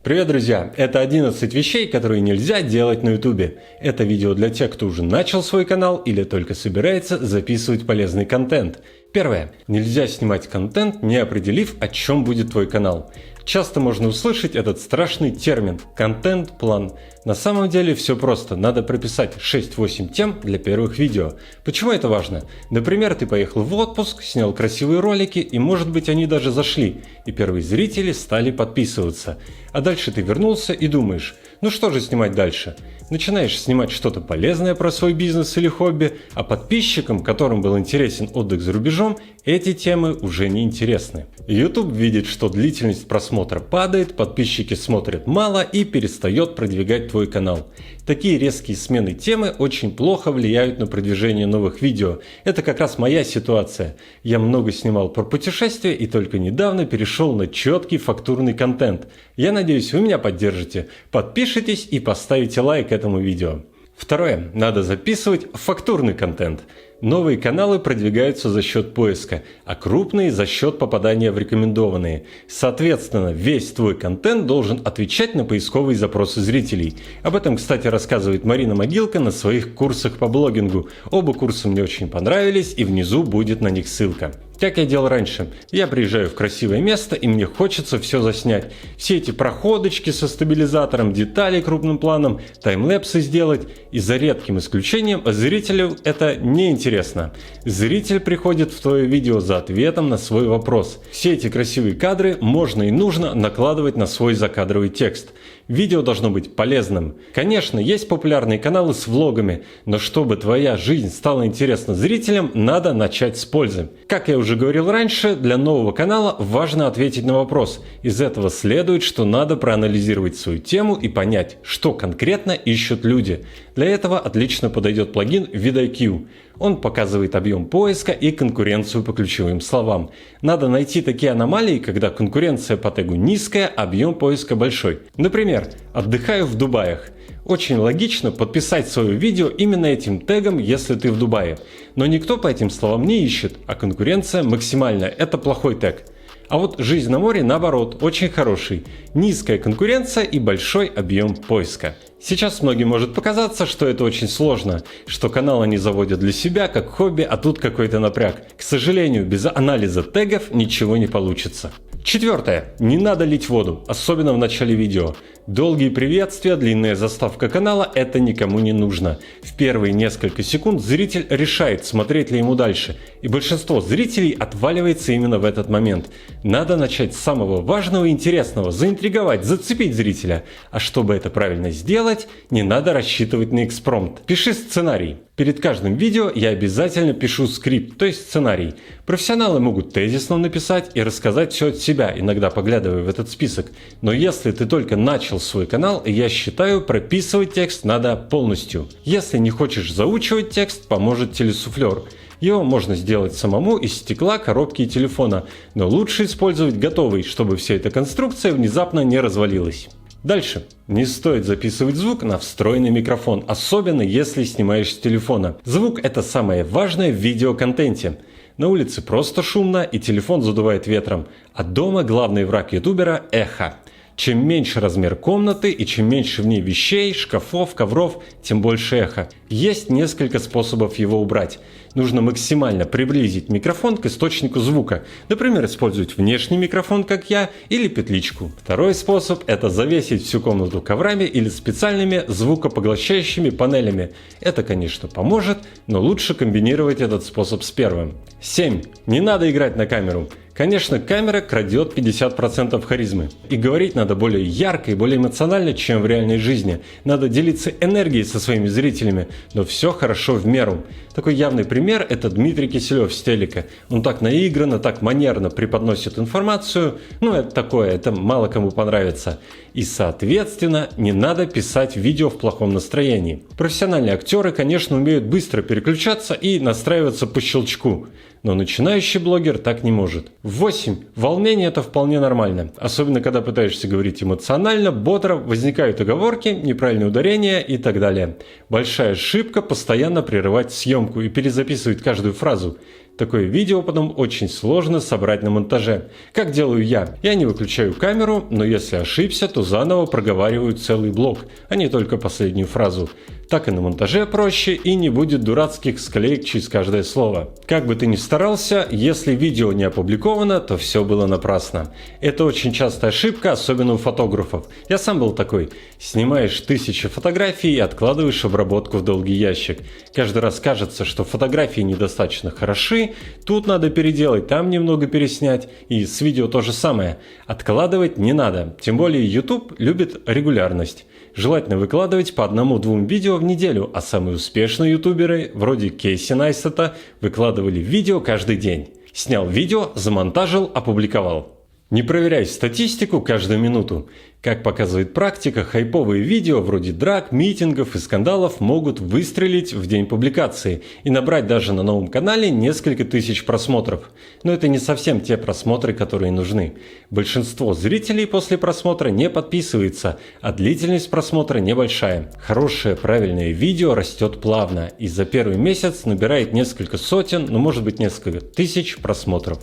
Привет, друзья! Это 11 вещей, которые нельзя делать на YouTube. Это видео для тех, кто уже начал свой канал или только собирается записывать полезный контент. Первое. Нельзя снимать контент, не определив, о чем будет твой канал. Часто можно услышать этот страшный термин – контент-план. На самом деле все просто, надо прописать 6-8 тем для первых видео. Почему это важно? Например, ты поехал в отпуск, снял красивые ролики, и может быть они даже зашли, и первые зрители стали подписываться. А дальше ты вернулся и думаешь, ну что же снимать дальше? Начинаешь снимать что-то полезное про свой бизнес или хобби, а подписчикам, которым был интересен отдых за рубежом, эти темы уже не интересны. YouTube видит, что длительность просмотра падает, подписчики смотрят мало и перестает продвигать твой канал. Такие резкие смены темы очень плохо влияют на продвижение новых видео. Это как раз моя ситуация. Я много снимал про путешествия и только недавно перешел на четкий фактурный контент. Я надеюсь, вы меня поддержите. Подпишитесь и поставите лайк этому видео. Второе. Надо записывать фактурный контент. Новые каналы продвигаются за счет поиска, а крупные за счет попадания в рекомендованные. Соответственно, весь твой контент должен отвечать на поисковые запросы зрителей. Об этом, кстати, рассказывает Марина Могилка на своих курсах по блогингу. Оба курса мне очень понравились, и внизу будет на них ссылка. Как я делал раньше. Я приезжаю в красивое место, и мне хочется все заснять. Все эти проходочки со стабилизатором, детали крупным планом, таймлэпсы сделать. И за редким исключением зрителю это не интересно. Зритель приходит в твое видео за ответом на свой вопрос. Все эти красивые кадры можно и нужно накладывать на свой закадровый текст. Видео должно быть полезным. Конечно, есть популярные каналы с влогами, но чтобы твоя жизнь стала интересна зрителям, надо начать с пользы. Как я уже говорил раньше, для нового канала важно ответить на вопрос. Из этого следует, что надо проанализировать свою тему и понять, что конкретно ищут люди. Для этого отлично подойдет плагин VidIQ. Он показывает объем поиска и конкуренцию по ключевым словам. Надо найти такие аномалии, когда конкуренция по тегу низкая, объем поиска большой. Например, «Отдыхаю в Дубаях». Очень логично подписать свое видео именно этим тегом, если ты в Дубае. Но никто по этим словам не ищет, а конкуренция максимальная. Это плохой тег. А вот «Жизнь на море» наоборот, очень хороший. Низкая конкуренция и большой объем поиска. Сейчас многим может показаться, что это очень сложно, что канал они заводят для себя, как хобби, а тут какой-то напряг. К сожалению, без анализа тегов ничего не получится. Четвертое. Не надо лить воду, особенно в начале видео. Долгие приветствия, длинная заставка канала – это никому не нужно. В первые несколько секунд зритель решает, смотреть ли ему дальше. И большинство зрителей отваливается именно в этот момент. Надо начать с самого важного и интересного – заинтриговать, зацепить зрителя. А чтобы это правильно сделать, не надо рассчитывать на экспромт. Пиши сценарий. Перед каждым видео я обязательно пишу скрипт, то есть сценарий. Профессионалы могут тезисно написать и рассказать все от себя, иногда поглядывая в этот список. Но если ты только начал свой канал, я считаю, прописывать текст надо полностью. Если не хочешь заучивать текст, поможет телесуфлер. Его можно сделать самому из стекла, коробки и телефона, но лучше использовать готовый, чтобы вся эта конструкция внезапно не развалилась. Дальше. Не стоит записывать звук на встроенный микрофон, особенно если снимаешь с телефона. Звук – это самое важное в видеоконтенте. На улице просто шумно и телефон задувает ветром, а дома главный враг ютубера – эхо. Чем меньше размер комнаты и чем меньше в ней вещей, шкафов, ковров, тем больше эхо. Есть несколько способов его убрать. Нужно максимально приблизить микрофон к источнику звука. Например, использовать внешний микрофон, как я, или петличку. Второй способ – это завесить всю комнату коврами или специальными звукопоглощающими панелями. Это, конечно, поможет, но лучше комбинировать этот способ с первым. 7. Не надо играть на камеру. Конечно, камера крадет 50% харизмы. И говорить надо более ярко и более эмоционально, чем в реальной жизни. Надо делиться энергией со своими зрителями, но все хорошо в меру. Такой явный пример – это Дмитрий Киселев с телека. Он так наигранно, так манерно преподносит информацию. Это такое, это мало кому понравится. И, соответственно, не надо писать видео в плохом настроении. Профессиональные актеры, конечно, умеют быстро переключаться и настраиваться по щелчку. Но начинающий блогер так не может. 8. Волнение – это вполне нормально. Особенно, когда пытаешься говорить эмоционально, бодро, возникают оговорки, неправильные ударения и так далее. Большая ошибка – постоянно прерывать съемку и перезаписывать каждую фразу. Такое видео потом очень сложно собрать на монтаже. Как делаю я? Я не выключаю камеру, но если ошибся, то заново проговариваю целый блок, а не только последнюю фразу. Так и на монтаже проще, и не будет дурацких склеек через каждое слово. Как бы ты ни старался, если видео не опубликовано, то все было напрасно. Это очень частая ошибка, особенно у фотографов. Я сам был такой. Снимаешь 1000 фотографий и откладываешь обработку в долгий ящик. Каждый раз кажется, что фотографии недостаточно хороши, тут надо переделать, там немного переснять. И с видео то же самое. Откладывать не надо. Тем более YouTube любит регулярность. Желательно выкладывать по 1-2 видео в неделю, а самые успешные ютуберы, вроде Кейси Найстата, выкладывали видео каждый день. Снял видео, замонтажил, опубликовал. Не проверяй статистику каждую минуту. Как показывает практика, хайповые видео вроде драк, митингов и скандалов могут выстрелить в день публикации и набрать даже на новом канале несколько тысяч просмотров. Но это не совсем те просмотры, которые нужны. Большинство зрителей после просмотра не подписывается, а длительность просмотра небольшая. Хорошее правильное видео растет плавно и за первый месяц набирает несколько сотен, ну может быть несколько тысяч просмотров.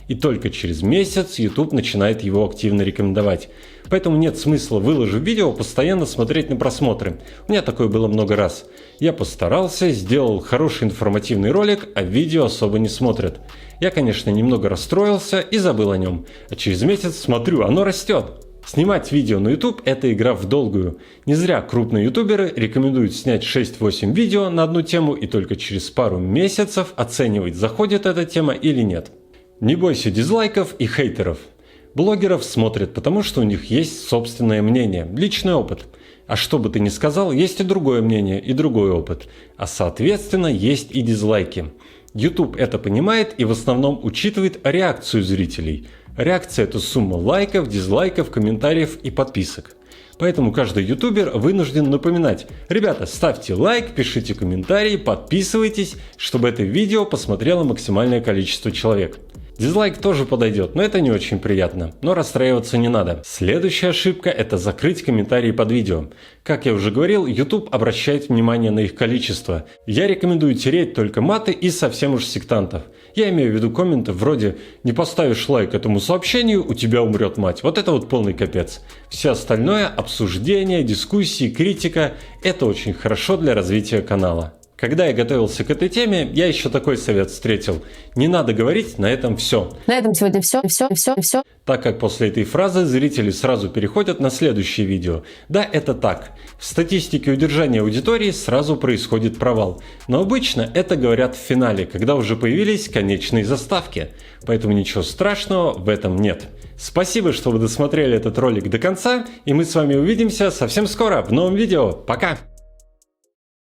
И только через месяц YouTube начинает его активно рекомендовать. Поэтому нет смысла, выложив видео, постоянно смотреть на просмотры. У меня такое было много раз. Я постарался, сделал хороший информативный ролик, а видео особо не смотрят. Я, конечно, немного расстроился и забыл о нем. А через месяц смотрю, оно растет. Снимать видео на YouTube – это игра в долгую. Не зря крупные ютуберы рекомендуют снять 6-8 видео на одну тему и только через пару месяцев оценивать, заходит эта тема или нет. Не бойся дизлайков и хейтеров. Блогеров смотрят, потому что у них есть собственное мнение, личный опыт. А что бы ты ни сказал, есть и другое мнение, и другой опыт. А соответственно, есть и дизлайки. YouTube это понимает и в основном учитывает реакцию зрителей. Реакция – это сумма лайков, дизлайков, комментариев и подписок. Поэтому каждый ютубер вынужден напоминать: ребята, ставьте лайк, пишите комментарии, подписывайтесь, чтобы это видео посмотрело максимальное количество человек. Дизлайк тоже подойдет, но это не очень приятно, но расстраиваться не надо. Следующая ошибка – это закрыть комментарии под видео. Как я уже говорил, YouTube обращает внимание на их количество. Я рекомендую тереть только маты и совсем уж сектантов. Я имею в виду комменты вроде «не поставишь лайк этому сообщению, у тебя умрет мать». Вот это вот полный капец. Все остальное – обсуждение, дискуссии, критика – это очень хорошо для развития канала. Когда я готовился к этой теме, я еще такой совет встретил. Не надо говорить «на этом все». На этом сегодня все. Так как после этой фразы зрители сразу переходят на следующее видео. Да, это так. В статистике удержания аудитории сразу происходит провал. Но обычно это говорят в финале, когда уже появились конечные заставки. Поэтому ничего страшного в этом нет. Спасибо, что вы досмотрели этот ролик до конца, и мы с вами увидимся совсем скоро в новом видео. Пока!